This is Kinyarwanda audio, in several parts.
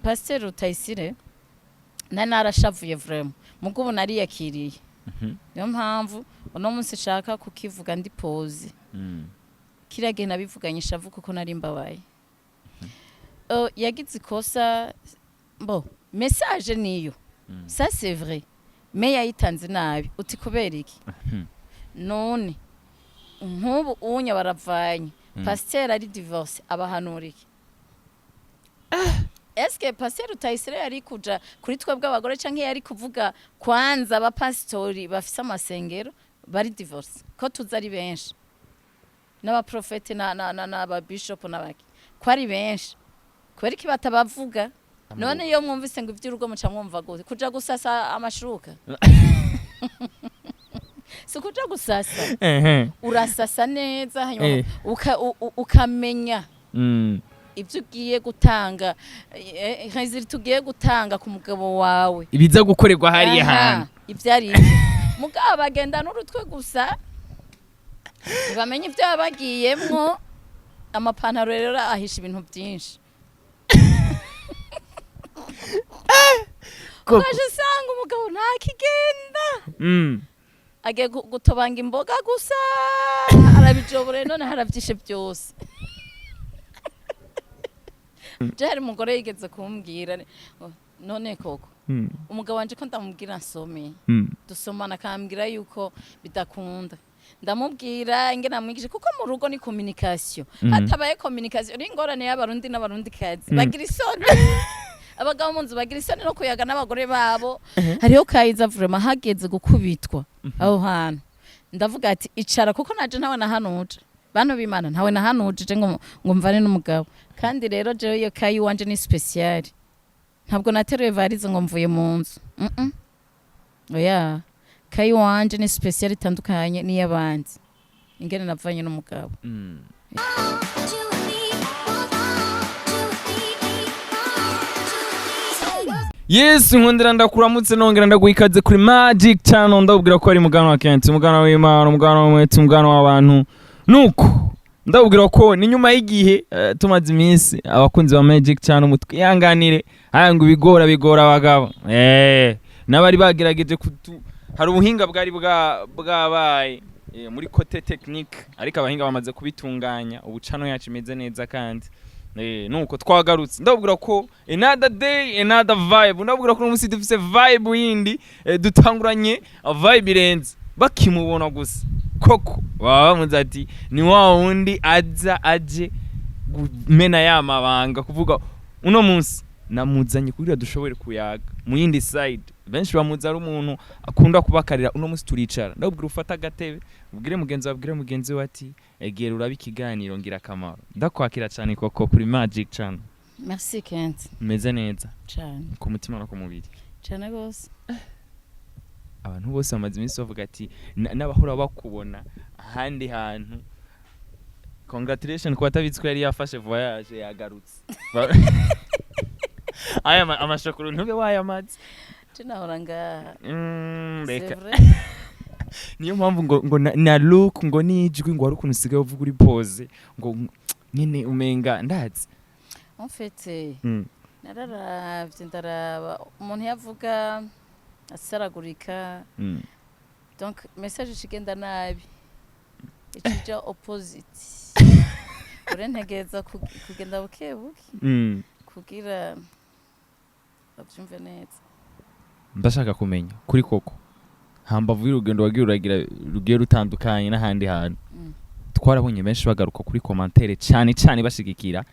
Pasteur Rutayisire narashavuye vraiment mugo ubu nariyakiriye niyo mpamvu uno munsi shaka kukivuga ndi pause kiriya gihe nabivuganye ishavu kuko nari mbabaye yagize ikosa bo message niyo ça c'est vrai mais yayitanze nabi uti kubera iki none nkubu unya baravanye Pasteur ari divorce abahanura iki Eske Pasteur Rutayisire yari kuja kuri twebwe abagore canke yari kuvuga kwanza abapastori bafise amasengero bari divorce ko tuza ari benshi n'abaprofete n'aba bishop n'abaki ko ari benshi kubera iki batabavuga none iyo mwumvise ngo ivy'urugo muca mwumva gute kuja gusasa amashuka si kuja gusasa urasasa neza hanyuma ukamenya ibyo ugiye gutanga nk'iziri tugiye gutanga ku mugabo wawe ibiza gukorerwa hariya hantu ibyari mugabo bagenda n'urutwe gusa ntibamenye ibyo bagiyemwo amapantaro rero ahisha ibintu byinshi ukaje usanga umugabo ntakigenda agiye gutobanga imboga gusa arabijobore none haravyishe byose Jari mugore yigeze kumbwira none koko umugabo wanje ko ndamubwira nsome dusomana kambwira yuko bidakunda ndamubwira ingena mwigije kuko mu rugo ni communication hatabaye communication uri ngorane y'abarundi n'abarundi kazi bagira isoni abagabo munzu bagira isoni no kuyaga n'abagore babo hariho kayiza vraiment hageze gukubitwa aho hantu ndavuga ati icara kuko naje ntawe nahanuje bano bimana ntawe nahanujije ngo mvane n'umugabo kandi rero je iyo kayi wanje ni special ntabwo nateruye varize ngo mvuye mu nzu oya kayi wanje ni special itandukanye ni y'abandi ingene navanye n'umugabo Yes, nkundira ndakuramutse nongera ndaguhikaze kuri Magic Channel ndabubwira ko ari mugano wa Kent mugano w'Imana mugano w'umwete mugano w'abantu nuko ndabubwira ko ni nyuma y'igihe tumaze iminsi abakunzi ba Magic Channel mutwiyanganire ngo bigora abagabo nabari bagerageje hari ubuhinga bwari bwabaye muri côté technique ariko abahinga bamaze kubitunganya ubu channel yacu imeze neza kandi nuko twagarutse ndabubwira ko another day another vibe ndabubwira ko umunsi dufise vibe yindi dutanguranye vibe irenze bakimubona gusa koko bamuze ati ni wa wundi aje gumena yamabanga kuvuga uno munsi namuzanye kugira dushobore kuyaga mu yindi side benshi bamuza ari umuntu akunda kubakarira uno munsi turicara ndabubwira ufata agatebe ubwire mugenzi we ati egera urabi kiganiro ngira kamaro ndakwakira cyane koko kuri Magic Channel. Merci Kent. Meze neza cyane ku mutima no ku mubiri cyane gose abantu bose bamaze iminsi bavuga ati n'abahora bakubona ahandi hantu congratulations kwa tabitswe yari yafashe voyage yagarutse aya amashakuru ntube wayamaze tunahora ngaha reka niyo mpamvu ngo na look ngo nijwi ngo ari ukuntu usigaye uvuga uri pose ngo nyine umenga ndazi en fait nararavye ndaraba umuntu yavuga asaragurika donc message ikigenda nabi ikija opposite urentegeza kugenda bukebuke kugira bavyumve neza ndashaka kumenya kuri koko hambavu y'urugendo wagiye uragira rugiye rutandukanye n'ahandi hantu twarabonye benshi bagaruka kuri commentaire cyane bashigikira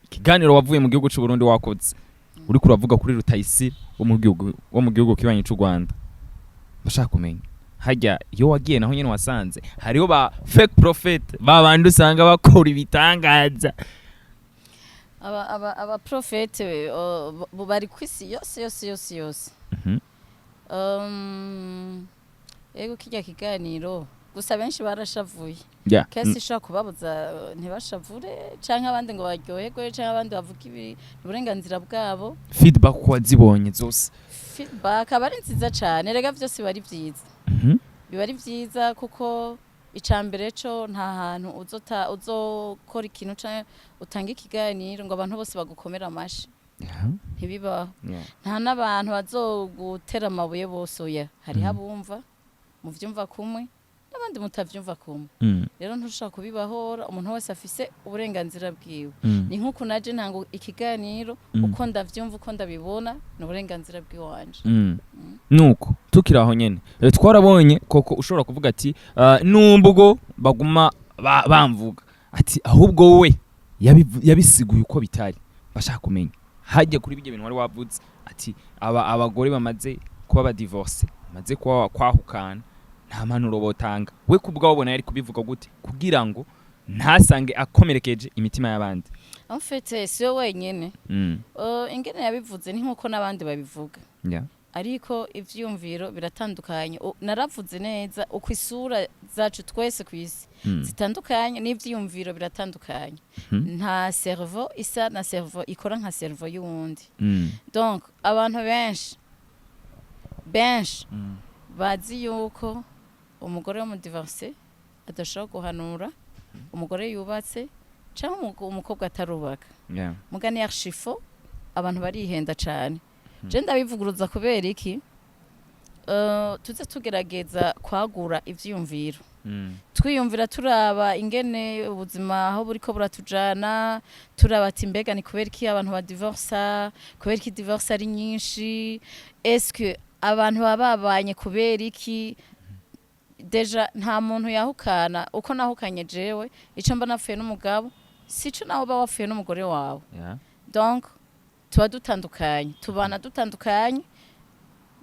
ikiganiro wavuye mu gihugu cy'u Burundi wakoze uri kuravuga kuri Rutayisire wo mu gihugu kibanyi cy'u Rwanda bashaka kumenya hajya iyo wagiye naho nyene wasanze hariho ba fake prophet babandi usanga bakora ibitangaza aba prophet bari kwisi yose ego kijya kiganiro gusa benshi barashavuye kesi ishaka kubabuza ntibashavure canke abandi ngo baryoherwe canke abandi bavuga uburenganzira bwabo feedback wazibonye zose feedback abari nziza cyane rega byose bari byiza biba ari byiza kuko icambere cyo nta hantu uzokora ikintu canke utanga ikiganiro ngo abantu bose bagukomera amashi ntibibaho nta n'abantu bazogutera amabuye bose oya hari abumva mu vyumva kumwe n'abandi mutavyumva kumwe rero ntushaka kubibahora umuntu wese afise uburenganzira bwiwe ni nkuko naje ntango ikiganiro uko ndavyumva uko ndabibona n'uburenganzira bwiwanje nuko tukiraho nyene twarabonye koko ushobora kuvuga ati numbwo baguma bamvuga ati ahubwo we yabisiguye uko bitari bashaka kumenya hajye kuri bije bintu wari wavuze ati abagore bamaze kuba ba divorce bamaze kwahukana nta manuro botanga we kubwa wabona yari kubivuga gute kugira ngo ntasange akomerekeje imitima y'abandi en fait siyo wenyene ingene yabivuze ni nkuko nabandi babivuga ariko ivyumviro biratandukanye naravuze neza uko isura zacu twese kwisi zitandukanye n'ivyumviro biratandukanye nta cerveau isa na cerveau ikora nka cerveau y'uwundi donc abantu benshi bazi yuko umugore wo mu divorce adashobora guhanura umugore yubatse cyangwa umukobwa atarubaka mugani archifo abantu barihenda cyane je ndabivuguruza kubera iki tuze tugerageza kwagura ivyumviro twiyumvira turaba ingene ubuzima aho buriko buratujana turaba ati mbega ni kubera iki abantu ba divorce kubera iki divorce ari nyinshi est-ce abantu bababanye kubera iki deja nta muntu yahukana uko nahukanye jewe ico mba napfuye n'umugabo sico naho ba wapfuye n'umugore wawe donc tuba dutandukanye tubana dutandukanye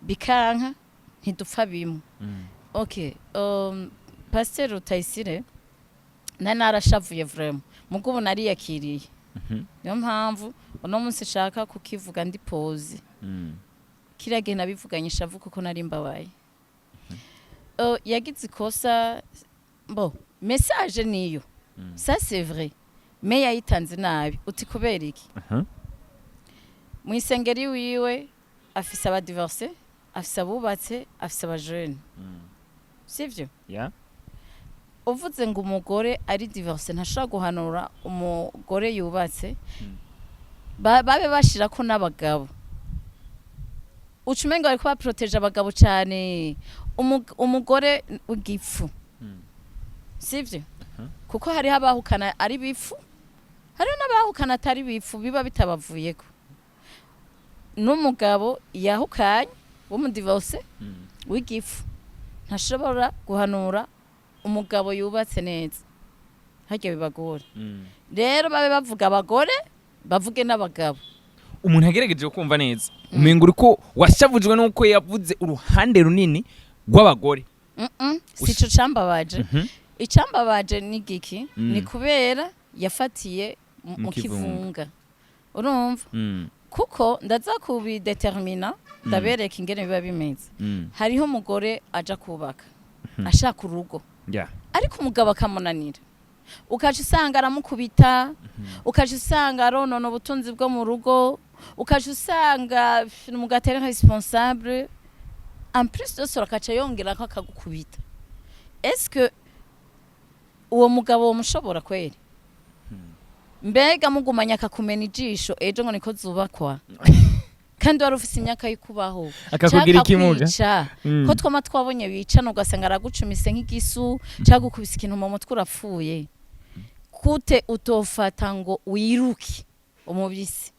bikanka ntidupfa bimwe okay Pasteur Rutayisire narashavuye vraiment mugubu nari yakiriye niyo mpamvu uno munsi shaka kukivuga ndi pause kirage nabivuganye shavu kuko nari mbabaye yagize ikosa bo message niyo ça c'est vrai mais yayitanze nabi uti kubera iki mu isengeri wiwe afise aba divorce afise abubatse afise aba jeune sivyo uvuze ngo umugore ari divorce ntashobora guhanura umugore yubatse babe bashira ko n'abagabo ucumenga bari kuba protege abagabo cyane umugore w'igifu sivyo kuko hari abahukana ari bifu hari n'abahukana atari bifu biba bitabavuyeko n'umugabo yahukanye wo mu divorce w'igifu ntashobora guhanura umugabo yubatse neza hajye bibagora rero babe bavuga abagore bavuge n'abagabo umuntu agerageje kumva neza umenga uriko washavujwe nuko yavuze uruhande runini rw'abagore sico cambabaje icambabaje ni giki ni kubera yafatiye mu kivunga urumva kuko ndaza kubidetermina ndabereka ingene biba bimeze hariho umugore aja kubaka ashaka urugo ariko umugabo akamunanira ukaje usanga aramukubita ukaje usanga aronona ubutunzi bwo mu rugo ukaje usanga umugatera responsable en plus de ça akaca yongera ko akagukubita est-ce que uwo mugabo mushobora kweri mbega mugumanya akakumena ijisho ejo ngo niko zubakwa kandi wari ufise imyaka y'ikubaho akakugira ikimuga ko twama twabonye bicana ugasanga aragucumise nk'igisu cyangwa gukubisa ikintu mu mutwe urapfuye kute utofata ngo wiruke umubisi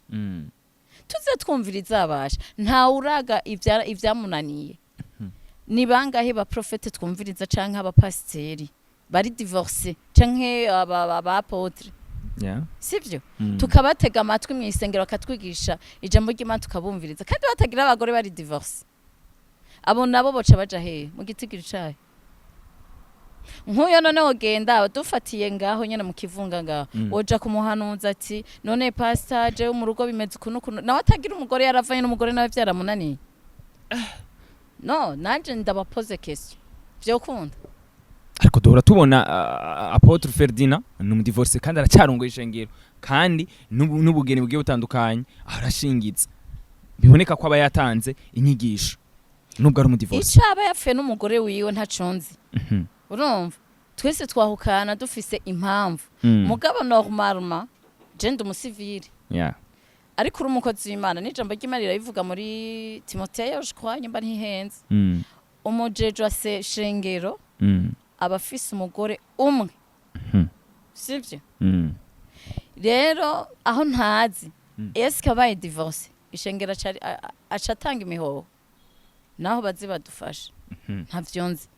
tuze twumviriza abasha nta uraga ivyamunaniye ni bangahe ba prophète twumviriza canke aba pasteri bari divorce canke aba apotre sivyo tukabatega amatwi mu isengero bakatwigisha ijambo ry'Imana tukabumviriza kandi batagira abagore bari divorce abo nabo boca baja he mu gitigiri cayo nkuyo none wogenda dufatiye ngaho nyene mu kivunga ngaho woja kumuhanuza ati none pastor je mu rugo bimeze kuno nawe atagira umugore yaravanye n'umugore nawe vyaramunaniye no nanje ndabapoze question vyokunda ariko duhora tubona Apotre Ferdinand n'umudivorce kandi aracarongoye ishengero kandi n'ubugeni bugiye butandukanye arashingitse biboneka ko aba yatanze inyigisho nubwo ari umudivorce icaba yapfuye n'umugore wiwe ntaconzi urumva twese twahukana dufise impamvu mugabo normalement je ndi umusivile ariko uri umukozi w'Imana n'ijambo ry'Imana rirabivuga muri Timoteyo je crois nyamba ntihenze umujeje wa shengero abafise umugore umwe sivyo rero aho ntazi eske abaye divorce ishengera acatanga imihoho naho bazi badufasha ntavyonzi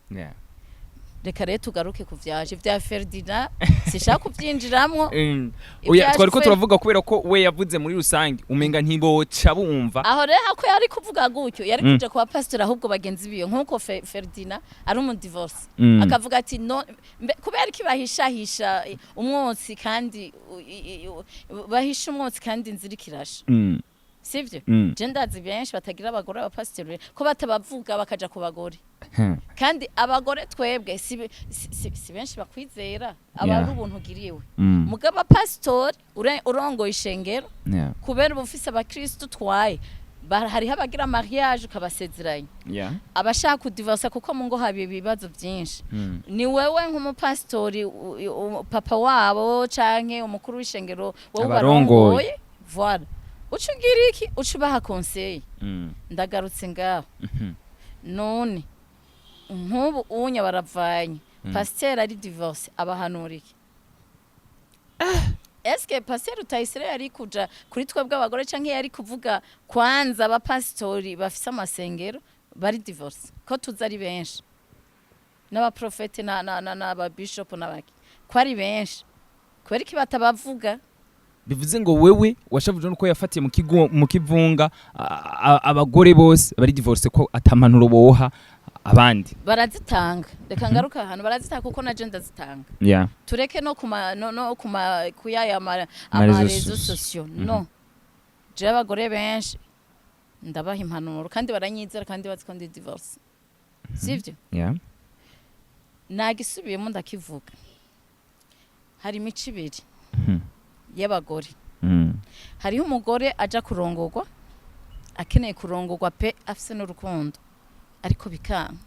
reka rero tugaruke ku vyaje vya Ferdinand sishaka kuvyinjiramwo oya twari ko turavuga kubera ko we yavuze muri rusange umenga ntiboca bumva aho rero hako yari kuvuga gutyo yari kuje kwa pastor ahubwo bagenzi biyo nkuko Ferdinand ari umu divorce akavuga ati no kubera iki bahishahisha umwotsi kandi bahisha umwotsi kandi inzira kirasha sivyo je ndazi benshi batagira abagore aba pastor ko batabavuga bakaja ku bagore kandi abagore twebwe si benshi bakwizera abantu ubuntu giriwe mugaba pastor urongoye ishengero kubera ubufise abakristo twaye hariho abagira mariage ukabasezeranya abashaka kudivorce kuko mu ngo habiye ibibazo byinshi ni wewe nk'umupastori papa wabo canke umukuru w'ishengero wowe barongoye voilà ucugira iki ucubaha conseil ndagarutse ngaho none nkubu unya baravanye pasteur ari divorce abahanura iki eske Pasteur Rutayisire yari kuja kuri twebwe abagore canke yari kuvuga kwanza aba pastori bafise amasengero bari divorce ko tuza ari benshi n'aba profete n'aba bishop n'abaki ko ari benshi kubera iki batabavuga bivuze ngo wewe washavuje nuko yafatiye mu kivunga abagore bose bari divorce ko atamanuro boha abandi barazitanga reka ngaruka hano barazitanga kuko na gender zitanga tureke no kuyaya amarezo sociaux no je abagore benshi ndabaha impanuro kandi baranyizera kandi baziko ndi divorce sivyo nagisubiyemo ndakivuga hari imico ibiri y'abagore hariho umugore aja kurongorwa akeneye kurongorwa pe afise n'urukundo ariko bikanga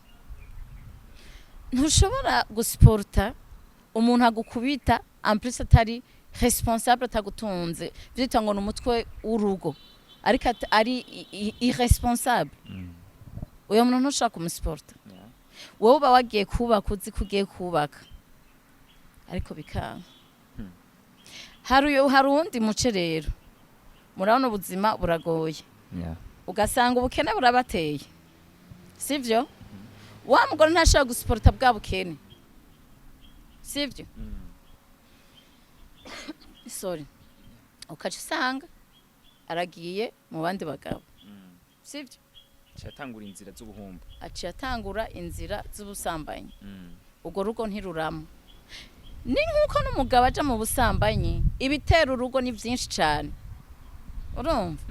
ntushobora gusporta umuntu agukubita en plus atari responsable atagutunze vyita ngo n'umutwe w'urugo ariko ari irresponsable uyo muntu ntushaka kumusporta wowe uba wagiye kubaka uzi kugiye kubaka ariko bikanga hari uwundi muce rero murabona ubuzima buragoye ugasanga ubukene burabateye sivyo wa mugore ntashaka gusporta bwa bukene sivyo sorry ukaca usanga aragiye mu bandi bagabo sivyo cyatangura inzira z'ubuhumbu aciyatangura inzira z'ubusambanyi ubwo rugo ntiruramo ni nkuko n'umugabo aja mu busambanyi ibitera urugo ni byinshi cyane urumva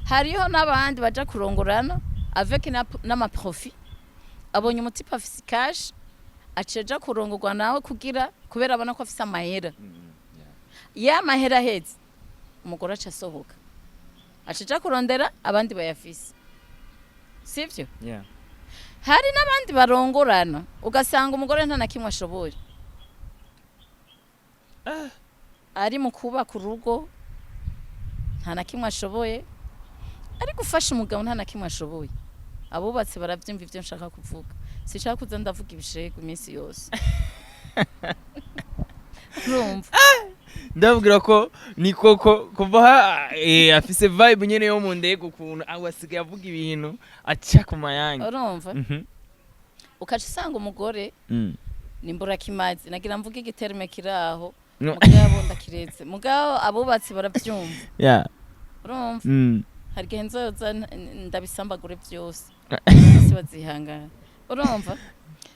hariho n'abandi baja kurongorana avec n'amaprofi abonye umutipa afise cash aceja kurongorwa nawe kubera abona ko afise amahera ya mahera heze umugore aca asohoka aceja kurondera abandi bayafise sivyo hari n'abandi barongorana ugasanga umugore nta na kimwe ashoboye ari mu kubaka urugo nta na kimwe ashoboye ari gufasha umugabo nta na kimwe ashoboye abubatse baravyumva ivyo nshaka kuvuga sishaka kuza ndavuga ibishego iminsi yose urumva ndabwira ko ni koko kuva afise vibe nyene yo mu ndego kuntu awasigaye avuga ibintu aca ku mayange urumva ukaca usanga umugore nimbura kimazi nagira mvuga igiterme kiraho mugabo ndakiretse mugabo abubatse baravyumva urumva hari gihe nzoza ndabisambagure byose bose bazihangana urumva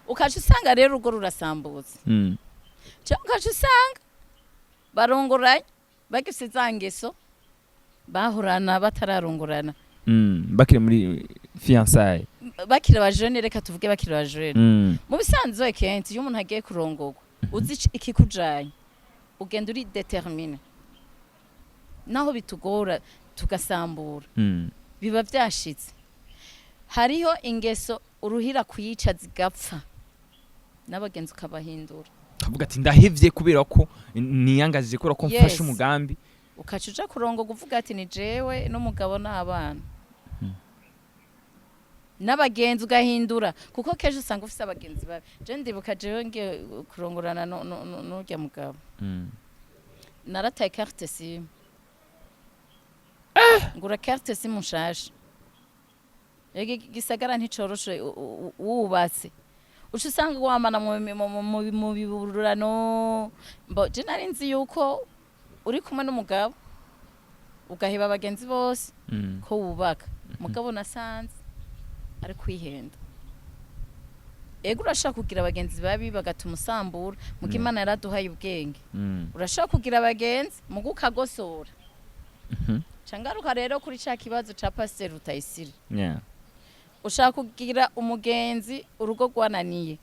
ukaca usanga rero urugo rurasambutse cyangwa ukaca usanga barongoranye bagifise za ngeso bahurana batararongorana bakire muri fiançailles bakire abajene reka tuvuge bakire abajene mu bisanzwe kenshi iyo umuntu agiye kurongorwa uzi ikikujanye ugenda uri determine naho bitugora tugasambura biba byashitse hariho ingeso uruhira kuyica zigapfa n'abagenzi ukabahindura kavuga ati ndahevye kubera ko niyangajije kubera ko mfashe umugambi ukacuja kurongo kuvuga ati ni jewe n'umugabo n'abana n'abagenzi ugahindura kuko keje usanga ufise abagenzi bawe je ndibuka jewe nge kurongorana n'urya mugabo narataye carte sim ngura carte sim mushasha gisagara nticoroshe wubatse uca usanga wamana mu bibururano je nari nzi yuko uri kumwe n'umugabo ugaheba abagenzi bose ko wubaka mugabo nasanze ari kwihenda ego urashaka kugira abagenzi babi bagatuma usambura muko Imana yaraduhaye ubwenge urashaka kugira abagenzi mugo ukagosora cangaruka rero kuri ca kibazo ca Pasteur Rutayisire ushaka kugira umugenzi urugo rwananiye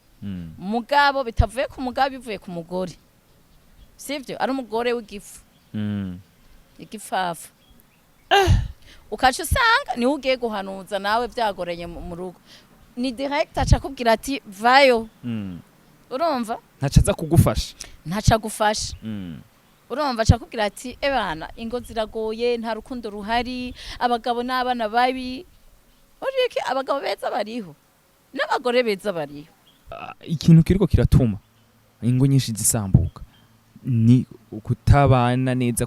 mugabo bitavuye ku mugabo bivuye ku mugore sivyo ari umugore w'igifu igifafa ukaca usanga niwe ugiye guhanuza nawe byagoranye mu rugo ni direct aca kubwira ati vayo urumva ntacaza kugufasha ntaca gufasha urumva aca kubwira ati ebana ingo ziragoye nta rukundo ruhari abagabo n'abana babi urike abagabo beza bariho n'abagore beza bariho ikintu kiriko kiratuma ingo nyinshi zisambuka ni kutabana neza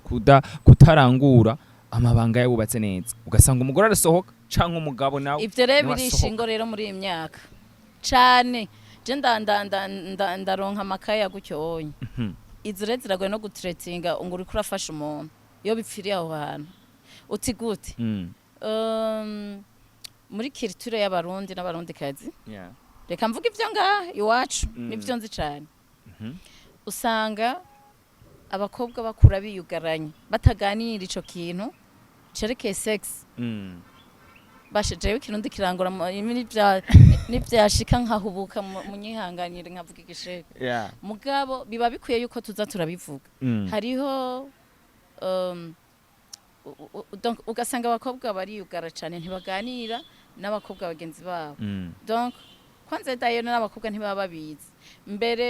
kutarangura amabanga yabubatse neza ugasanga umugore arasohoka canke umugabo nawe ivyo rero birishingo rero muri iyi myaka cane je ndaronka amakaye yagucyonye izo rero ziragoye no gutretinga ngo uriko urafasha umuntu iyo bipfiriye aho hantu uti gute muri culture y'abarundi n'abarundikazi reka mvuga ivyo ngaha iwacu nivyo nzi cane usanga abakobwa bakura biyugaranye bataganira ico kintu cerekeye sex bashejewe ikirundi kirangura n'ivyashika nkahubuka mu nyihanganire nkavuga igisheke mugabo biba bikwiye yuko tuza turabivuga hariho donc ugasanga abakobwa bariyugara cane ntibaganira n'abakobwa bagenzi babo donc kwanza dayo n'abakobwa ntibaba babizi mbere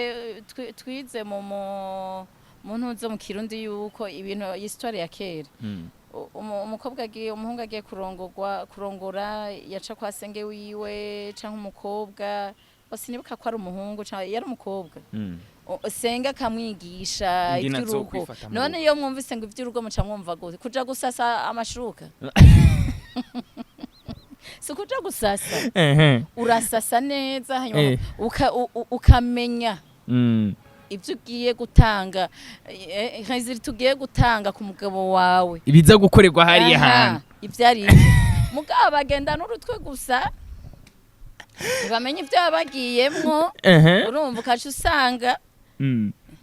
twize mu ntuzo mu kirundi yuko ibintu histoire ya kera umukobwa agiye umuhungu agiye kurongora yaca kwa senge wiwe canke umukobwa basinibuka ko ari umuhungu canke yari umukobwa senga kamwigisha ivy'urugo none iyo mwumvise ngo ivy'urugo muca mwumva gute kuja gusasa amashuka si kuja gusasa urasasa neza hanyuma ukamenya ibyo ugiye gutanga nkaziri tugiye gutanga ku mugabo wawe ibiza gukorerwa hariya hantu ivyari mugabo bagenda n'urutwe gusa bamenye ibyo babagiyemwo urumva ukaca usanga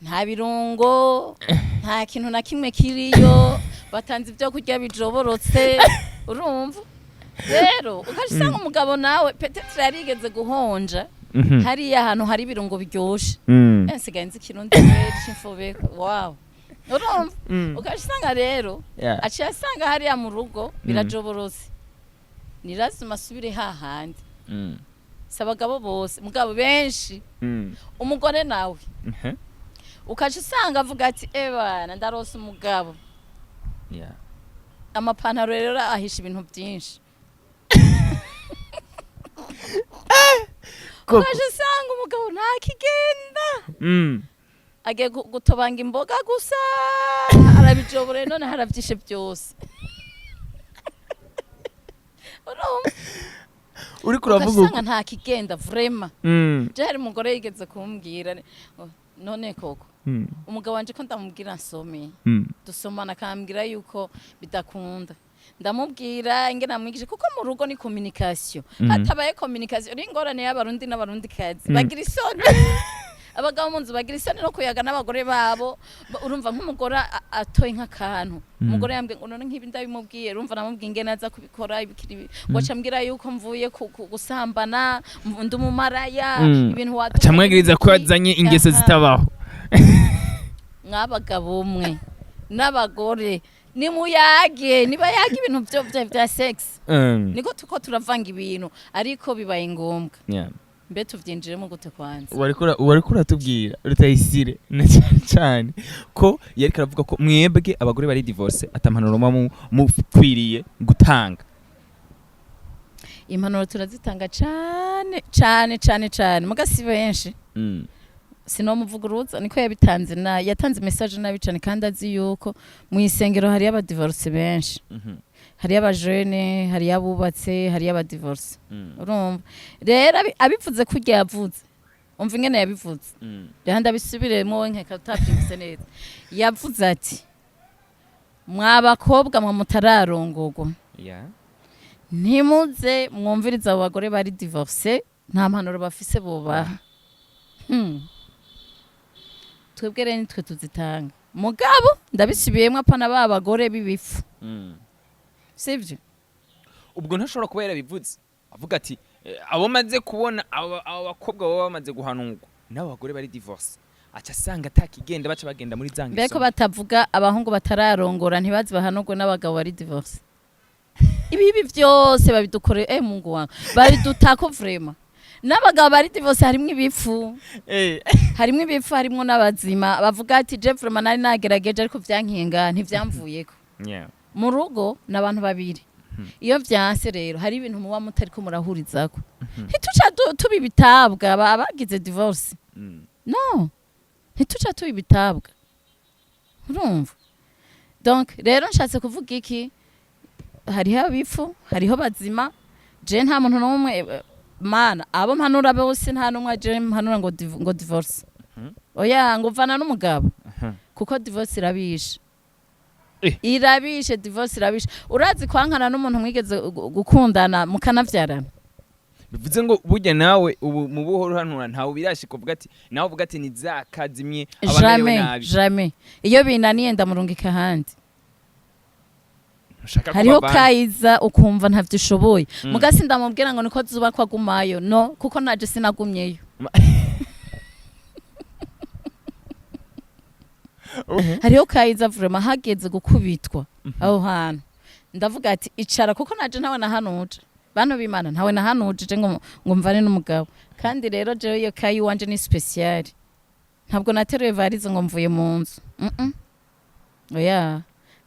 nta birungo nta kintu na kimwe kiriyo batanze ibyo kurya bijoborotse urumva rero ukaca usanga umugabo nawe petetre yarigeze guhonja hariya ahantu hari ibirungo biryoshe nsigaye nzi ikirundi c'imfubeko wow urumva ukaca usanga rero aciye asanga hariya mu rugo birajoborotse ni lazima asubire hahandi si abagabo bose mugabo benshi umugore nawe ukaca usanga avuga ati ebana ndarose umugabo amapantaro rero ahisha ibintu byinshi ukaca usanga umugabo ntakigenda agiye gutobanga imboga gusa arabijobore none haravyishe byose uri kuravuga ugasanga ntakigenda vrema je hari umugore yigeze kumbwira none koko umugabo wanje ko ndamubwira nsome dusomana akambwira yuko bidakunda ndamubwira ingene namwigisha kuko mu rugo ni communication hatabaye communication uri ngorane y'abarundi n'abarundikazi bagira isoni abagabo mu nzu bagira isoni no kuyaga n'abagore babo urumva nk'umugore atoye nk'akantu umugore yambwiye ngo none nk'ibi ndabimubwiye urumva namubwiye ingene aza kubikora ibikiri waca mbwira yuko mvuye gusambana ndi umumaraya ibintu acamwagiriza ko yazanye ingeso zitabaho mwabagabo umwe n'abagore ni muyage niba yaga ibintu bya sex niko tuko turavanga ibintu ariko bibaye ngombwa mbe tuvyinjiremo gute kwanza wariko uratubwira Rutayisire na cyane ko yariko aravuga ko mwebwe abagore bari divorce atampanuro mukwiriye gutanga. Impanuro turazitanga cyane mugasi benshi sinomuvuguruza niko yabitanze yatanze message nabi cyane kandi azi yuko mu isengero hari aba divorce benshi hari abajene hari abubatse hari aba divorce urumva rero abivuze kurya yavuze umva ingene yabivuze rero ndabisubiremo nkeka utabyumvise neza yavuze ati mwabakobwa mwa mutararongogwa ntimuze mwumviriza abo bagore bari divorce nta mpanuro bafise bubaha twebwe rero nitwe tuzitanga mugabo ndabisubiyemo apana ba bagore bibifu sivyo ubwo ntashobora kuba yarabivuze avuga ati abo maze kubona abo bakobwa baba bamaze guhanurwa nabo bagore bari divorce aca asanga atakigenda baca bagenda muri zangiso beko batavuga abahungu batararongora ntibazi bahanurwe n'abagabo bari divorce ibi byose babidukore Mungu wangu babidutako vraiment n'abagabo bari divorce harimwe ibifu harimwe ibifu harimwo n'abazima bavuga ati je vraiment nari nagerageje ariko vyankinga ntivyamvuyeko mu rugo n'abantu babiri iyo vyanse rero hari ibintu muba mutariko murahurizako ntituca tubibitabwa abagize divorce no ntituca tubibitabwa urumva donc rero nshatse kuvuga iki hariho abifu hariho bazima je nta muntu n'umwe mana abo mpanura bose nta numwe je mpanura ngo divorce oya ngo vana n'umugabo kuko divorce irabisha irabishe divorce irabisha urazi kwankana n'umuntu mwigeze gukundana mukanavyarana bivuze ngo burya nawe ubu mu buhoro hanura ntawe birashika uvuga ati nawe uvuga ati ni zakazimye abamerewe nabi jamais iyo binaniye ndamurungika handi hariho kayiza ukumva ntavyishoboye mugasi ndamubwira ngo niko zuba kwagumayo no kuko naje sinagumyeyo hariho kayiza vraiment hageze gukubitwa aho hantu ndavuga ati icara kuko naje ntawe nahanuje bano bimana ntawe nahanuje ngo mvane n'umugabo kandi rero je iyo kayi wanje ni special ntabwo nateruye varize ngo mvuye mu nzu oya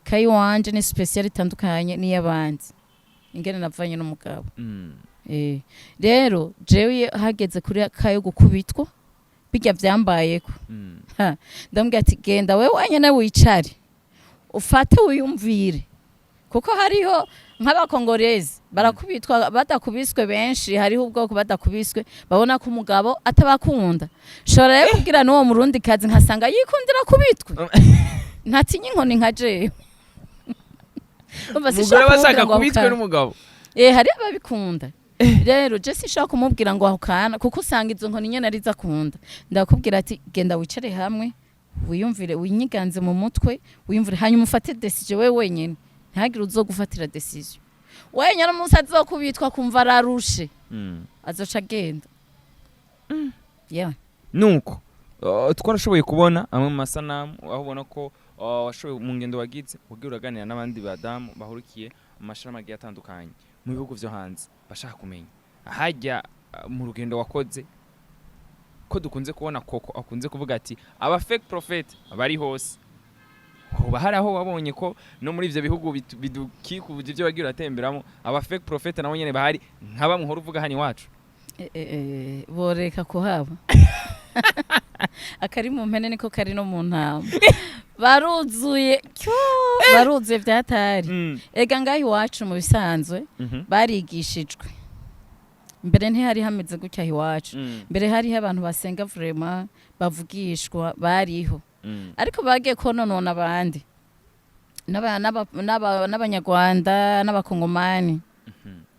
kayi wanje ni special itandukanye n'iyabandi ingene navanye n'umugabo rero jewe hageze kuri kayo gukubitwa bijya vyambayeko ndambwira ati genda wewe wanyene wicare ufate wiyumvire kuko hariho nk'abakongorezi barakubitwa badakubiswe benshi hariho ubwoko badakubiswe babona ko umugabo atabakunda shora rero kugira n'uwo murundi kazi nkasanga yikundira kubitwe ntatinye inkoni nka jewe umugore bashaka kubitwe n'umugabo hari ababikunda rero je sinshaka kumubwira ngo ahukana kuko usanga izo nkoni nyene ariza kunda ndakubwira ati genda wicare hamwe wiyumvire winyiganze mu mutwe wiyumvire hanyuma ufate decision wewe wenyene ntihagire uzogufatira decision wenyene umunsi azokubitwa kumva ararushe azoca agenda nuko twarashoboye kubona amwe mu masanamu aho ubona ko washoboye mu ngendo wagize ugiye uraganira n'abandi badamu bahurikiye mu mashirahamwe agiye atandukanye mu bihugu vyo hanze bashaka kumenya hajya mu rugendo wakoze ko dukunze kubona koko akunze kuvuga ati aba fake prophet bari hose hoba hari aho wabonye ko no muri ivyo bihugu bidukikuje ivyo bagira atemberamo aba fake prophet nabo nyene bahari nkaba muhora uvuga hani wacu boreka kuhaba akari mu mpene niko kari no mu ntama baruzuye vyatari ega ngaho iwacu mu bisanzwe barigishijwe mbere ntihari hameze gutya iwacu mbere hariho abantu basenga vraiment bavugishwa bariho ariko bagiye kononona abandi n'abanyarwanda n'abakongomani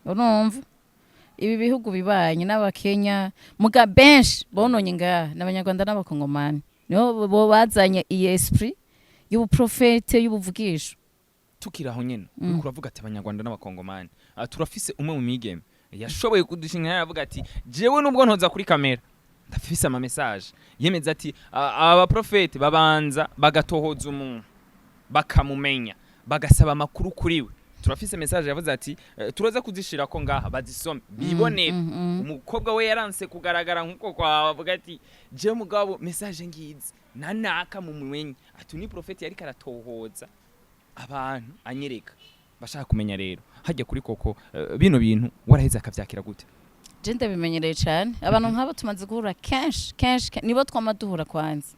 urumva ibi bihugu bibanye n'abakenya muga benshi bononye ngaha n'abanyarwanda n'abakongomani niho bo bazanye iyi esprit y'ubuprofete y'ubuvugisho tukiraho nyene uravuga ati abanyarwanda n'abakongomani turafise umwe mu migeme yashoboye kudushinga yavuga ati jewe nubwo ntoza kuri kamera ndafise ama message yemeza ati aba prophet babanza bagatohoza umuntu bakamumenya bagasaba makuru kuri we turafise message yavuze ati turaza kuzishira ko ngaha bazisome bibonere umukobwa we yaranse kugaragara nkuko kwavuga ati je mugabo message ngizi nanaka mu mwenye ati ni prophet yari karatohoza abantu anyereka bashaka kumenya rero hajya kuri koko bino bintu waraheze akavyakira gute? Je ndabimenyereye cyane abantu nk'abo tumaze guhura kenshi nibo twamaduhura kwanza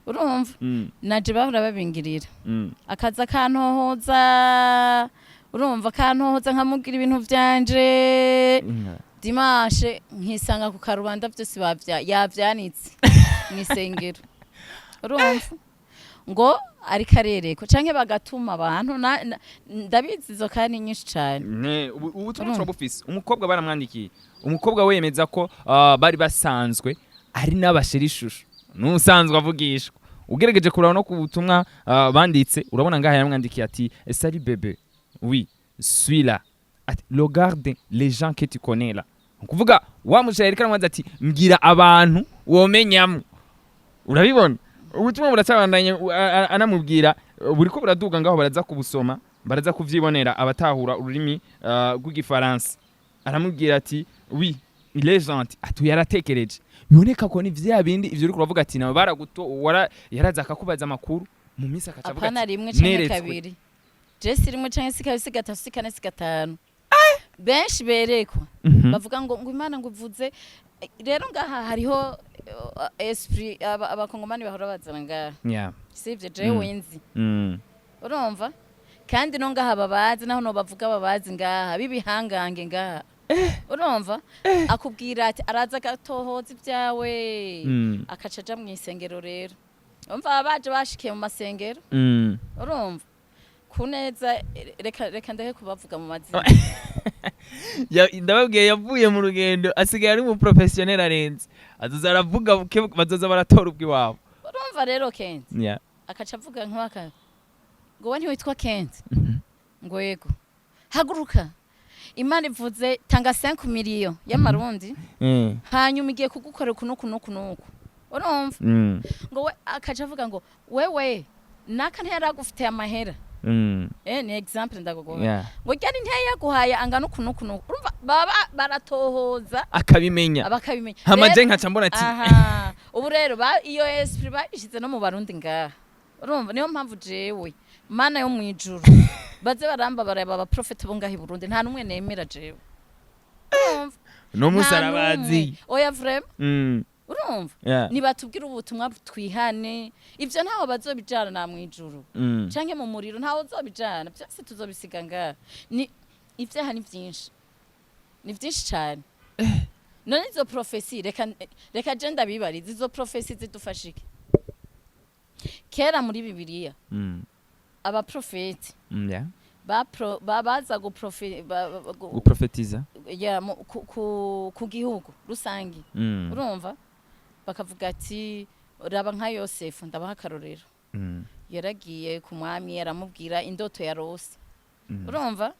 urumva naje bahora babingirira akaza kantohoza urumva kantohoza nkamubwira ibintu vyanje dimanche nkisanga ku karubanda byose yavyanitse mwisengero urumva ngo ari karereko canke bagatuma abantu ndabizi zo kandi nyinshi cyane ubu tumutwa bufise umukobwa baramwandikiye umukobwa wemeza ko bari basanzwe ari n'abashirishusho nusanzwe avugishwa ugerageje kuraba no ku butumwa banditse urabona ngaha yaramwandikiye ati salut bébé oui suis là regarde les gens que tu connais là kuvuga wamushira reka mwanza ati mbwira abantu womenyamo urabibona ubutumwa buracabandanye anamubwira buriko buraduga ngaho baraza kubusoma baraza kuvyibonera abatahura ururimi rw'igifaransa aramubwira ati oui il est gentil atu yaratekereje biboneka ko ni vya bindi ivyo uri kuvuga ati nawe baraguto yaraza akakubaza makuru mu misi akacavuga apana rimwe canke kabiri Jesse rimwe canke sikabisi gatatu sikane sikatanu benshi berekwa bavuga ngo Imana ngo ivuze rero ngaha hariho esprit abakongomani bahora bazana ngaha sivye je wenzi urumva kandi no ngaha babazi naho no bavuga babazi ngaha bibihangange ngaha urumva akubwira ati araza gatohoza ibyawe akacaja mu isengero rero umva abaje bashikiye mu masengero urumva kuneza reka ndahe kubavuga mu mazina ndababwiye yavuye mu rugendo asigaye ari mu professionnel arenze azoza aravuga bazoza baratora ubwiwabo urumva rero Kenzi akaca avuga nk'aka ngo we ntiwitwa Kenzi ngo yego haguruka Imana ivuze tanga 5 million y'amarundi hanyuma igiye kugukorera kunuku urumva ngo we akaca avuga ngo wewe naka ntiyaragufite amahera ni example ndagogoya ngo cyane ntiyaguhaye angana kunuku urumva baba baratohoza akabimenya hamaje nkaca mbona ati ubu rero iyo esprit bayishize no mu barundi ngaha urumva niyo mpamvu jewe Mana yo mwijuru baze baramba bareba aba prophet bo ngahi Burundi nta numwe nemera jewe urumva no musarabazi oya vrem urumva nibatubwira ubutumwa twihane ivyo ntaho bazobijana na mwijuru canke mu muriro ntaho uzobijana byose tuzobisiga ngaha ni ivyaha ni vyinshi cyane none izo prophecy reka je ndabibariza izo prophecy zidufashike kera muri Bibiliya aba prophet baza guprofetiza ku gihugu rusangi urumva bakavuga ati raba nka Yosefu ndabaha karorero yaragiye ku mwami yaramubwira indoto ya Rose urumva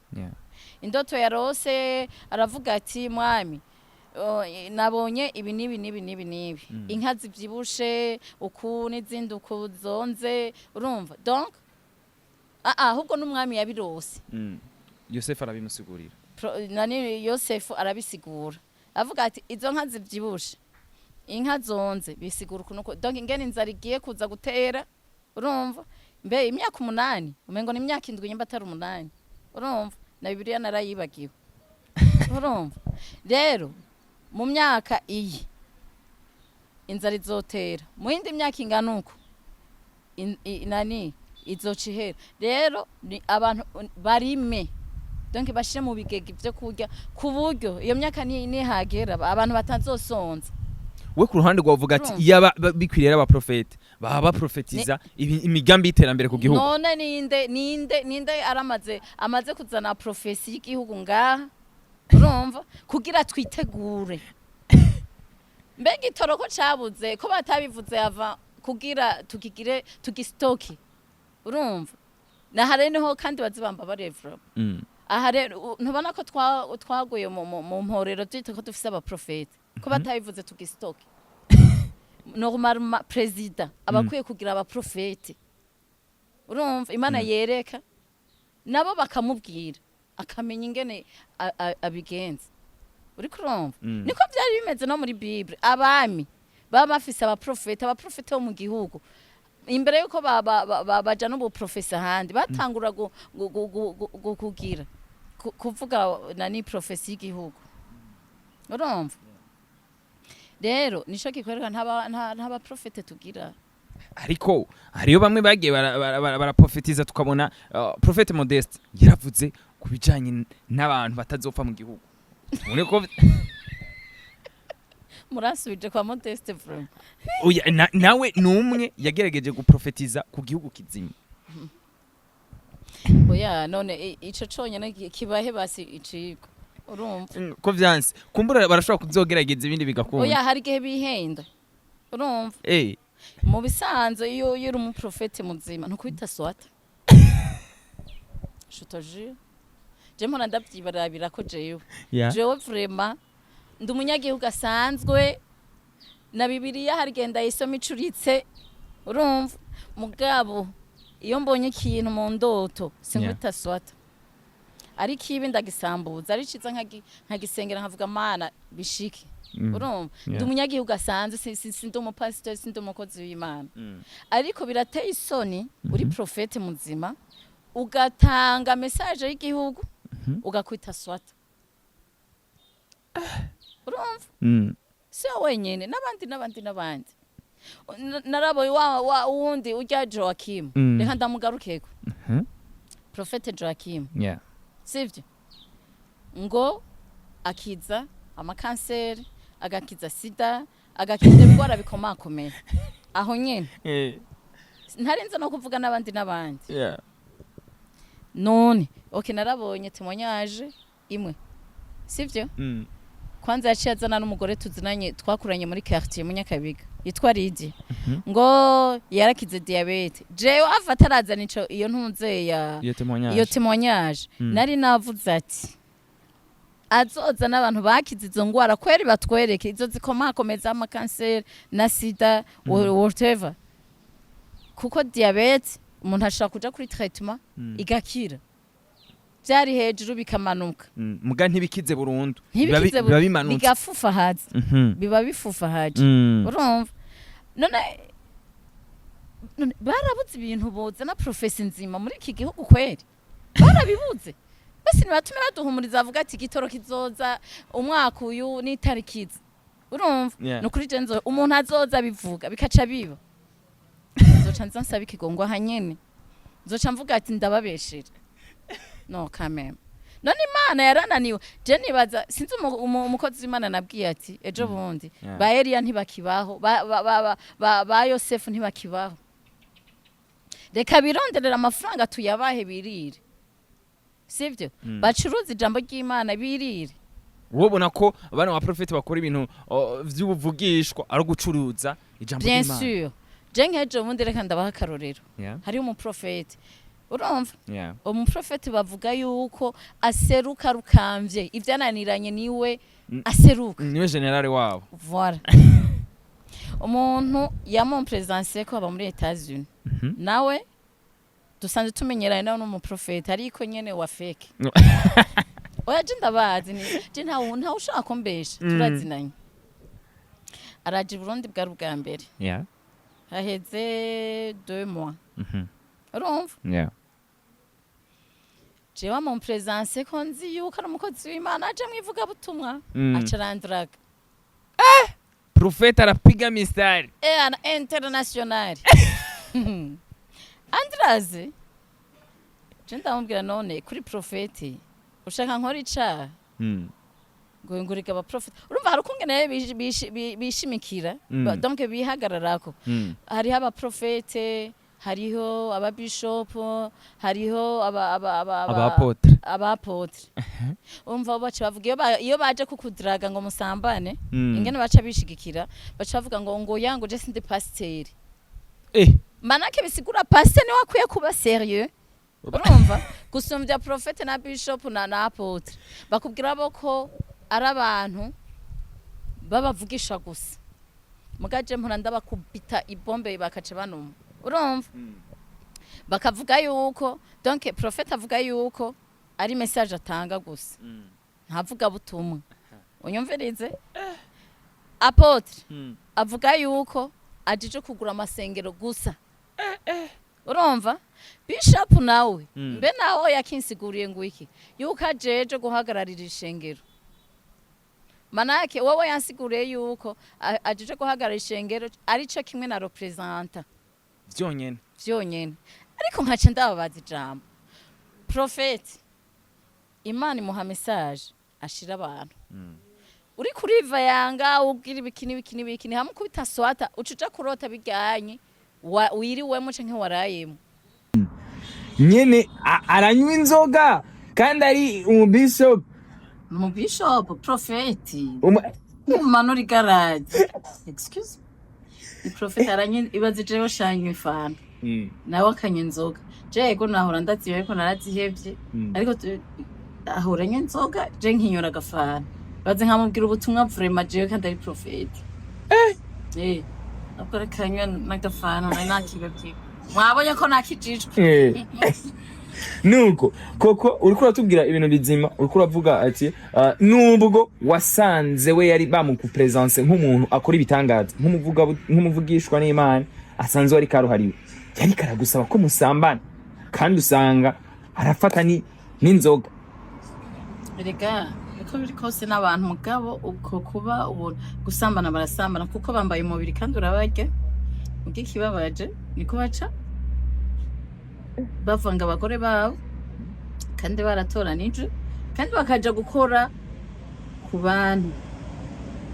indoto ya Rose aravuga ati mwami nabonye ibi nibi inka zivyibushe uku n'izindi uku zonze urumva donc ahubwo n'umwami yabirose Yosefu arabimusigurira nani Yosefu arabisigura avuga ati izo nka zivyibushe inka zonze bisigura kunuko donc ingene inzara igiye kuza gutera urumva mbe imyaka 8 umengo ni imyaka 7 nyimba atari 8 urumva na Bibiliya narayibagiwe urumva rero mu myaka iyi inzara izotera mu yindi myaka ingana uko nani izocihera rero ni abantu barime donc bashire mu bigega byo kurya ku buryo iyo myaka ni hagera abantu batazosonza we ku ruhande rwavuga ati yaba bikwirira aba prophet baba profetiza imigambi y'iterambere ku gihugu none ninde amaze kuzana prophecy y'igihugu ngaha urumva kugira twitegure mbega itoroko cabuze ko batabivuze ava kugira tugistoke urumva na hareniho kandi bazibamba barevra aha rero ntubona ko twaguye mu mporero twite ko dufise aba prophet ko batabivuze tugistoke normal president abakwiye kugira aba prophet urumva Imana yereka nabo bakamubwira akamenya ingene abigenza uri kurumva niko byari bimeze no muri Bible abami baba bafise abaprofeta bo mu gihugu imbere yuko baja no buprofesa handi batangura kugira kuvuga nani profesi y'igihugu urumva rero nisho kikwereka nta profete tugira ariko hariyo bamwe bagiye baraprofetiza tukabona Prophet Modeste yaravuze kubijanye n'abantu batazopfa mu gihugu ubone ko murasubije kwa Modeste from oya nawe numwe yagerageje guprofetiza ku gihugu kizima oya none ico conyene kibahe basi iciko urumva ko vyanse kumbura barashobora kuzogerageza ibindi bigakunda oya hari gihe bihenda urumva mu bisanzwe iyo uri umuprofete muzima ntukwita swata shotoje je mpora ndavyibarabira ko jewe vraiment ndi umunyagihugu asanzwe na Bibiliya hari genda yisoma icuritse urumva mugabo iyo mbonye ikintu mu ndoto sinkwita swata ariko ibi ndagisambuza ari ciza nkagisengera nkavuga mana bishike urumva ndi umunyagihugu asanzwe sindi umupasiteri sindi umukozi w'Imana ariko birateye isoni uri profete muzima ugatanga message y'igihugu ugakwita swata urumva sio wenyene n'abandi naraboye wa wundi urya Joachim reka ndamugarukeko Prophet Joachim sivyo ngo akiza amakanseri agakiza sida agakiza ibigwara bikomakomeye aho nyene ntarinze no kuvuga n'abandi none okay narabonye témoignage imwe sivyo kwanza yaciye azana n'umugore tuzinanye twakuranye muri quartier mu Nyakabiga yitwa Lidi ngo yarakize diabete jewe afata arazana ico iyo ntunze iyo témoignage nari navuze ati azoza n'abantu bakize izo ngwara kweri batwereke izo zikomakomeza amakanseri na sida whatever kuko diabete umuntu ashaka kuja kuri traitement igakira byari hejuru bikamanuka muga ntibikize burundu biba bimanutse bigafufa hazi biba bifufa haje urumva none barabuze ibintu boza na profesi nzima muri iki gihugu kweri barabibuze basi nibatumye baduhumuriza avuga ati gitoro kizoza umwaka uyu n'itarikiza urumva no kuri jenzo umuntu azoza bivuga bikaca biba zoca nzansaba ikigongwa hanyene zoca mvuga ati ndababeshera no kameme none Imana yarananiwe je nibaza sinzi umukozi w'Imana nabwiye ati ejo bundi ba Elia ntibakibaho ba Yosefu ntibakibaho reka bironderera amafaranga tuyabahe birire sivyo bacuruza ijambo ry'Imana birire wobona ko abana ba prophet bakora ibintu vy'ubuvugishwa ari gucuruza ijambo ry'Imana bien sûr je nkejo bundi reka ndabaha akarorero hari umuprofete urumva umuprofeti bavuga yuko aseruka rukamvye ivyananiranye niwe aseruka niwe generale wabo voilà umuntu yamumpresence ko aba muri Etats-Unis nawe dusanzwe tumenyeranye nawe n'umuprofeti ariko nyene wa fake oya je ndabazi je nta ushaka kombesha turazinanye araje Burundi bwa mbere haheze 2 mois urumva jewe mu presence ko nzi yuko ari umukozi w'Imana aje mwivuga butumwa acarandraga profeta arapiga mistari ana international Andraze je ndamubwira none kuri profeti ushaka nkora ica ngo nguriga aba prophet urumva hari ukungene bishimikira donc bihagararako hariho aba profete hariho aba bishop hariho abapotre umva baca bavuga iyo baje kukudraga ngo musambane ingene baca bishigikira baca bavuga ngo yango je sindi pasteur manake bisigura pasteur ni wakwiye kuba serieux urumva gusumvya prophete na bishop na apotre bakubwira boko ari abantu babavugisha gusa mugaje mpora ndabakubita ibombe bakaca banuma urumva bakavuga yuko donc prophète avuga yuko ari message atanga gusa ntavuga butumwa unyumvirize apotre avuga yuko ajije kugura amasengero gusa urumva bishop nawe mbe nawe yakinsiguriye ngo iki yuko ajeje guhagararira ishengero manake wowe yansiguriye yuko ajije guhagararira ishengero arico kimwe na representa vyonyene ariko nkace ndababaza ijambo prophète Imana imuha message ashira abantu uri kuriva yanga ubwira ibikini hamwe kubita swata ucuja kurota bijyanye wiriwemo canke warayemo nyene aranywa inzoga kandi ari umubishop prophète umanura garage excuse the prophet aranye ibaze jewe shanywe ifana nawe akanye inzoga jego nahora ndaziye ariko narazihevye ariko ahoranye inzoga je nkinyora gafana baze nkamubwira ubutumwa vraiment jewe kandi ari prophète akora kanywa nagafana nakibabye mwabonye ko nakijijwe nuko koko uriko uratubwira ibintu bizima uriko uravuga ati nubwo wasanze we yari bamukupresence nk'umuntu akora ibitangaza nk'umuvugishwa n'Imana asanzwe ari karuhariwe yari karagusaba ko musambana kandi usanga arafata n'inzoga erega ko biri kose n'abantu mugabo uko kuba gusambana barasambana kuko bambaye umubiri kandi urabarya ugikibabaje niko baca bavanga abagore babo kandi baratoranije kandi bakaja gukora ku bantu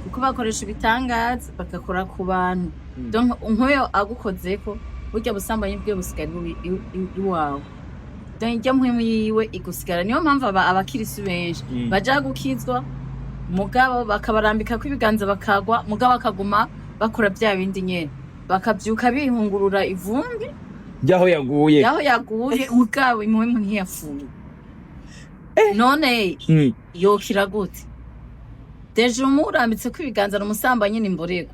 kuko bakoresha ibitangaza bagakora ku bantu donc nkoyo agukozeko burya busambanyi bwe busigara iwawe donc ijya muhimu yiwe igusigara niyo mpamvu abakirisi benshi baja gukizwa mugabo bakabarambika kwibiganza bakagwa mugabo akaguma bakora bya bindi nyene bakavyuka bihungurura ivumbi yaho yaguye mugabo imuhimu ntiyafuye none yokira gute deje umurambitse kwibiganza n'umusambanyi n'imborego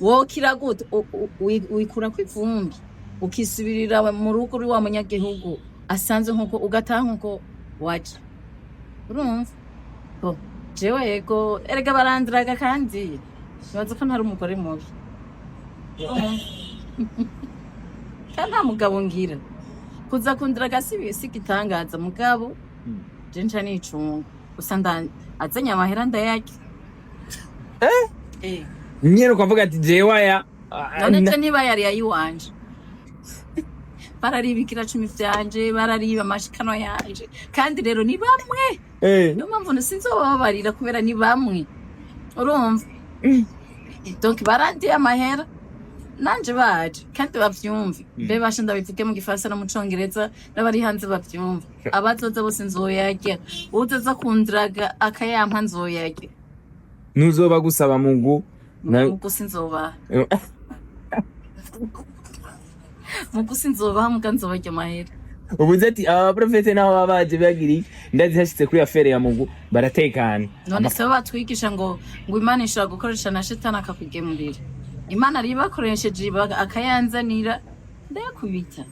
wokira gute wikura kwivumbi ukisubirira mu rugo uri wa munyagihugu asanze nkuko ugataha nkuko waje urumva jewe yego erega barandiraga kandi baza ko ntari umugore mubi kandi nta mugabo ngira kuza kundiraga si gitangaza mugabo je nca nicunga gusa azanye amahera ndayarya nyene ukavuga ati jewe aya none je niba yari ayiwanje bararibikira 10 vyanje barariba amashikano yanje kandi rero ni bamwe niyo mpamvu nsinzobabarira kubera ni bamwe urumva donc barandiye amahera nanje baje kandi bavyumve mbe bashe ndabivuge mu gifaransa no mu congereza n'abari hanze bavyumve abazoza bose nzoyarya uzoza kundiraga akayampa nzoyarya nuzoba gusaba mugu mugu sinzoba mugu sinzoba muga nzobarya amahera ubuze ati abaprofete naho babaje bagiri ndazi hashitse kuri affaire ya mugu baratekana none se batwigisha ngo Imana ishobora gukoresha na shetani akakugemurira Imana ribakoresheje akayanzanira ndayakubita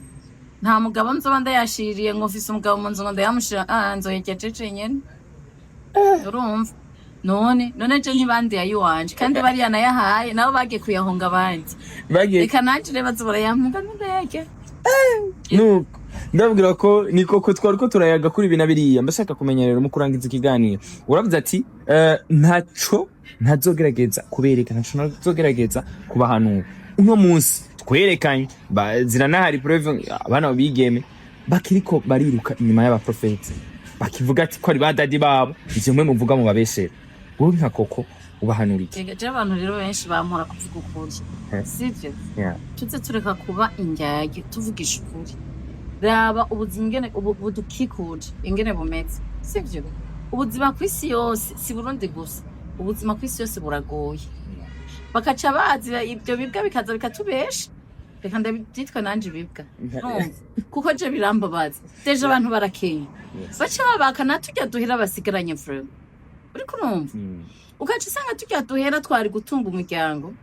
nta mugabo nzoba ndayashiriye ngo mfise umugabo mu nzu ngo ndayamushira nzoyegejeje nyene urumva none je ntibandi yayiwanje kandi bari yanayahaye nabo bagiye kuyahonga abandi reka nanje reba zibora yampunga ndayarya nuko ndabwira ko niko ko twari ko turayaga kuri ibintu biriya mbashaka kumenya rero mu kurangiza ikiganiro uravuze ati ntaco ntazogerageza kubereka ntaco ntazogerageza kubahanura uno munsi twerekanye ziranahari preuve abana bigeme bakiriko bariruka inyuma y'abaprofete bakivuga ati ko ari badadi babo ivyo mwe muvuga mu babeshera wowe nka koko ubahanurike je abantu rero benshi bampora kuvuga ukuri sivyo tuze tureka kuba indyage tuvugisha ukuri raba ubuzima ingene budukikuje ingene bumeze sivyo ubuzima kwisi yose si Burundi gusa ubuzima kwisi yose buragoye bakaca bazi ibyo bibwa bikaza bikatubesha reka ndabyitwa nanje bibwa kuko je birambabaza deje abantu barakenya baca babakana tujya duhera basigaranye vrema uri kurumva ukaca usanga tujya duhera twari gutunga umuryango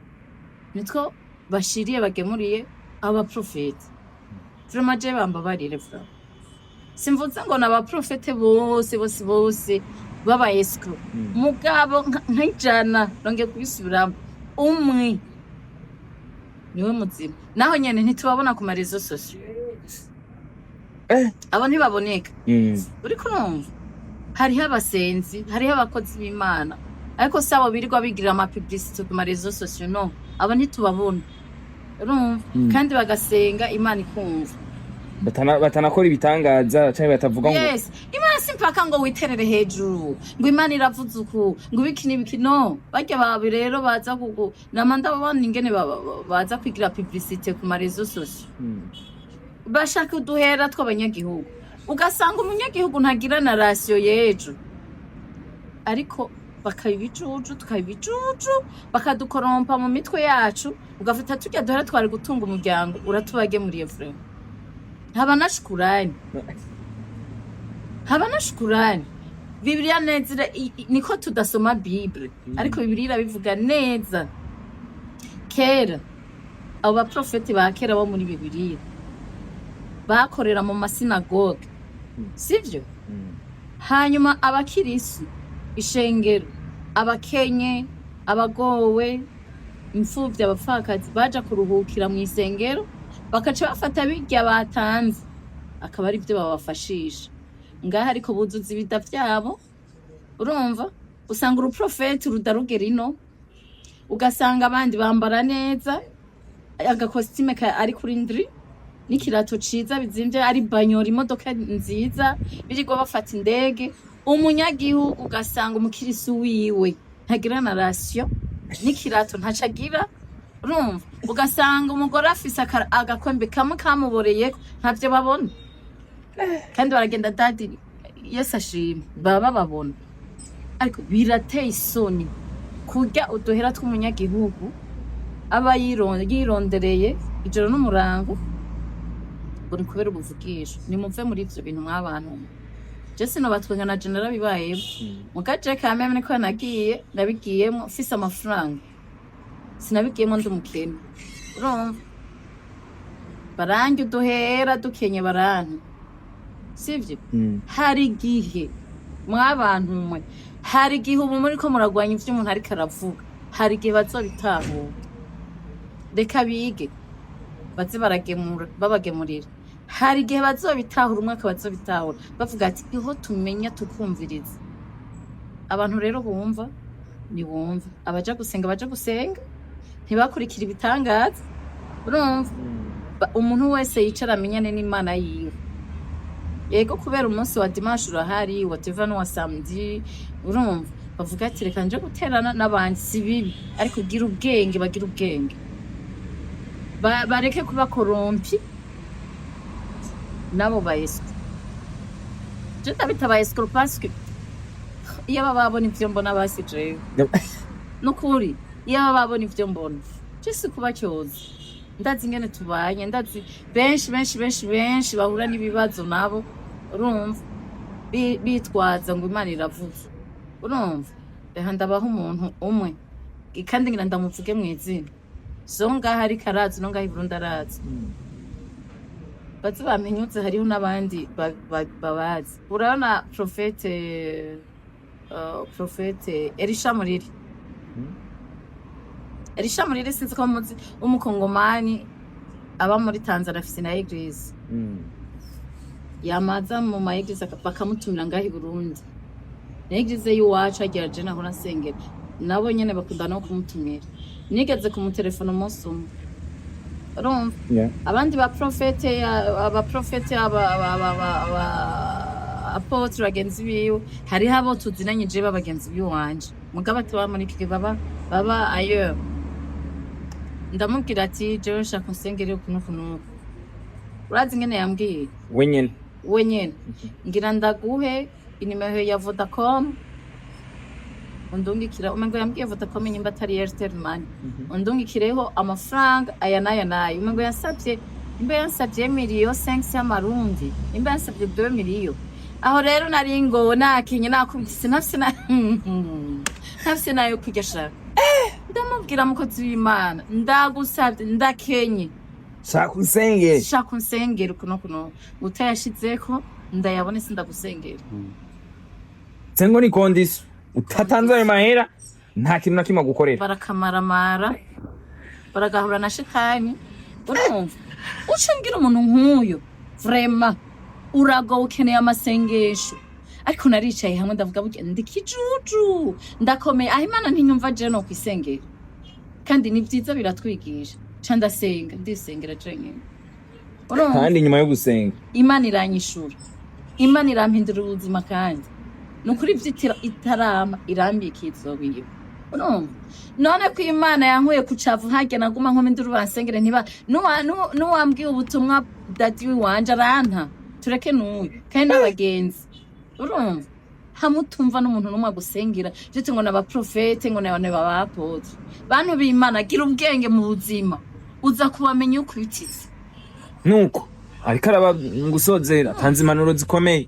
nitwo bashiriye bagemuriye abaprofete vraiment je bambabarire vraiment simvuze ngo n'abaprofete bose baba escrow mugabo nk'ijana ronge kubisubiramo umwe niwe muzima naho nyene ntitubabona ku marezo sosio abo ntibaboneka uri kurumva hariho abasenzi hariho abakozi b'Imana ariko sabo birirwa bigira ama publicité ku marezo sosio no abo ntitubabona urumva kandi bagasenga Imana ikumva batanakora ibitangaza cyangwa batavuga ngo yes Imana simpaka ngo witerere hejuru ngo Imana iravuze uku ngo ibiki no bajya babi rero baza kugu namanda babona ingene baza kwigira publicité ku marezo sosio bashaka uduhera tw'abanyagihugu ugasanga umunyagihugu ntagira na ratio yejo ariko bakabicucu tukabicucu bakadukorompa mu mitwe yacu ugafata tujya duhera twari gutunga umuryango uratubage muri Efrem habana shukurani Biblia neza niko tudasoma Bible ariko Biblia irabivuga neza kera abo baprofeti ba kera bo muri Biblia bakorera mu masinagoge sivyo hanyuma abakirisi ishengero abakenye abagowe imfuvyi abapfakazi baja kuruhukira mu isengero bakaca bafata birya batanze akaba ari byo babafashisha ngaha ariko buzuza ibida vyabo urumva usanga uruprofeti rudarugera ino ugasanga abandi bambara neza agakostime ari kuri ndri n'ikirato ciza bizimvye ari banyora imodoka nziza birigwa bafata indege umunyagihugu ugasanga umukirisi wiwe ntagira na ratio n'ikirato ntacagira urumva ugasanga umugore afise agakwembe kamwe kamuboreye ntavyo babona kandi baragenda dadi Yesu ashimwe baba babona ariko birateye isoni kurya uduhera tw'umunyagihugu aba yirondereye ijoro n'umurango uri kubera ubuvugisho nimumve muri ivyo bintu mw'abantu Jesse no batwenga na general bibaye mugaje kameme niko nagiye nabigiyemo fise amafaranga sinabigiyemo ndumukene urumva barangi uduhera dukenye barantu sivyo hari igihe mw'abantu mwe hari igihe ubu muri ko muragwanya ivyo umuntu ariko aravuga hari igihe bazobitahura reka bige baze babagemurira hari igihe bazobitahura umwaka bazobitahura bavuga ati iho tumenya tukumviriza abantu rero bumva ni bumva abaja gusenga ntibakurikira ibitangaza urumva umuntu wese yicara amenyane n'Imana yiwe yego kubera umunsi wa dimanche urahari whatever no wa samedi urumva bavuga ati reka nje guterana n'abandi si bibi ariko gira ubwenge bagira ubwenge bareke kuba korompi nabo baesco je tabita baesco parce que iyo babona ivyo mbona basije nukuri iyo babona ivyo mbona cyese kuba cyoza ndazi ingene tubanye ndazi benshi bahura n'ibibazo nabo urumva bitwaza ngo Imana iravuze urumva reka ndabaho umuntu umwe kandi ngira ndamuvuge mu izina zonga hari karazi no ngaho Burundi arazi bazi bamenyutse hariho n'abandi babazi urabona profete Elisha Muriri sinzi ko muzi umukongomani aba muri Tanzania afise na eglise yamaza mu ma eglise bakamutumira ngaho Burundi na eglise y'uwacu agira je naho nasengera nabo nyene bakunda no kumutumira nigeze ku telefone umunsi umwe urumva abandi ba profete apotre bagenzi biwe hari habo tuzinanyije babagenzi biwanje mugabo atuba muri kike baba ayo ndamubwira ati jewe nshaka nsengere kuno urazi ngene yambwiye wenyene ngira ndaguhe inimero ya Vodacom undungikira umengo yambwiye Vodacom nyimba atari Airtel Money undungikireho amafaranga aya nayo umengo yansabye miliyo 5 y'amarundi imba yansabye 2 miliyo aho rero nari ngo nakinye nakubise nafse nayo kujya shaka ndamubwira mukozi w'Imana ndagusabye ndakenye shaka usengere shaka unsengere kuno utayashizeko ndayabone sindagusengera sengo ni condition utatanze ayo mahera nta kintu na kimwe gukorera barakamaramara baragahura na shitani urumva ucingira umuntu nk'uyo vraiment urago ukeneye amasengesho ariko naricaye hamwe ndavuga burya ndikijuju ndakomeye aho Imana ntinyumva je no kwisengera kandi ni byiza biratwigisha ca ndasenga ndisengera je nyine kandi nyuma yo gusenga Imana iranyishura Imana irampindura ubuzima kandi nukuri vyitira itarama irambikizo biyo none ko Imana yankuye kucavu hajya naguma nkomindura bansengere ntiba nuwambwiye ubutumwa dadi wanje aranta tureke nuyu kandi n'abagenzi urumva hamutumva n'umuntu numwe gusengera jete ngo n'abaprofete ngo n'abane babapotre bantu b'Imana gira ubwenge mu buzima uza kubamenya ukwitiza nuko ariko arabagusozera tanze impanuro zikomeye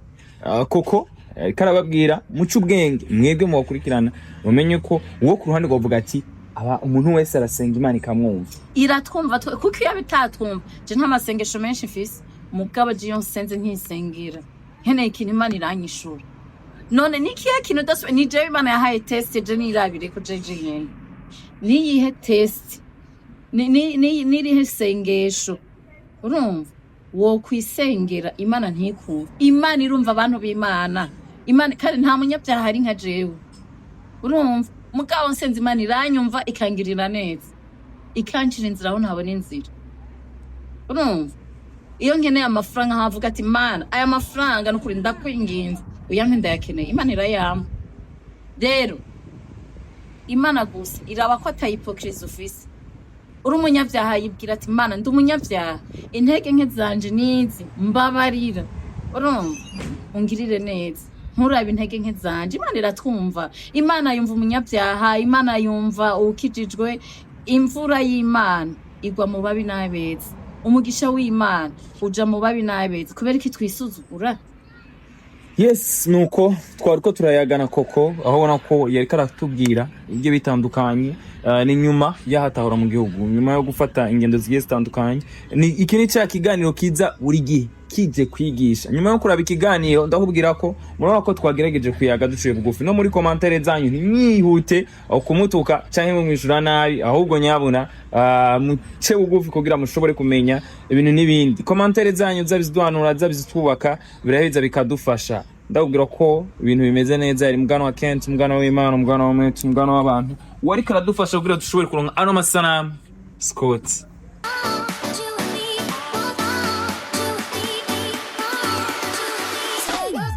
koko ariko arababwira muce ubwenge mwebwe mu bakurikirana mumenye ko uwo ku ruhande govuga ati aba umuntu wese arasenga Imana ikamwumva iratwumva kuko iyo bitatwumva je nta masengesho menshi mfise mugabo je yo senze nkisengera heneye ikintu Imana iranyishura none nikiya kintu daswe ni je Imana yahaye test je nirabire ko je nyene niyihe test nirihe sengesho urumva wo kwisengera Imana ntikumva Imana irumva abantu b'Imana Imana kandi nta munyabyaha ari nka jewe urumva mugabo nsenze Imana iranyumva ikangirira neza ikancira inzira aho ntabona inzira urumva iyo nkeneye amafaranga havuga ati Imana aya mafaranga nukuri ndakwinginze uyampe ndayakeneye Imana irayampa rero Imana gusa iraba ko atayipokiriza ufise uri umunyabyaha yibwira ati Imana ndi umunyabyaha intege nke zanje nizi mbabarira urumva ungirire neza nkurabe intege nke zanje Imana iratwumva Imana yumva umunyabyaha Imana yumva ukijijwe imvura y'Imana igwa mu babi n'abeza umugisha w'Imana uja mu babi n'abeza kubera iki twisuzugura yes nuko twariko turayagana koko aho ubona ko yari karatubwira ibyo bitandukanye ni nyuma yahatahura mu gihugu nyuma yo gufata ingendo zigiye zitandukanye ni iki ni cya kiganiro kiza buri gihe kije kwigisha nyuma yo kuraba ikiganiro ndakubwira ko murabona ko twagerageje kuyaga duciye bugufi no muri commentaire zanyu ntimwihute aho kumutuka canke mu mwishura nabi ahubwo nyabona muce bugufi kugira mushobore kumenya ibintu n'ibindi commentaire zanyu zabizduhanura zabizitubaka biraheza bikadufasha ndakubwira ko ibintu bimeze neza ari mugano wa Kent mugano w'Imana mugano wa Mwetu mugano w'abantu wari karadufasha kugira dushobore kuronka ano masanamu Scott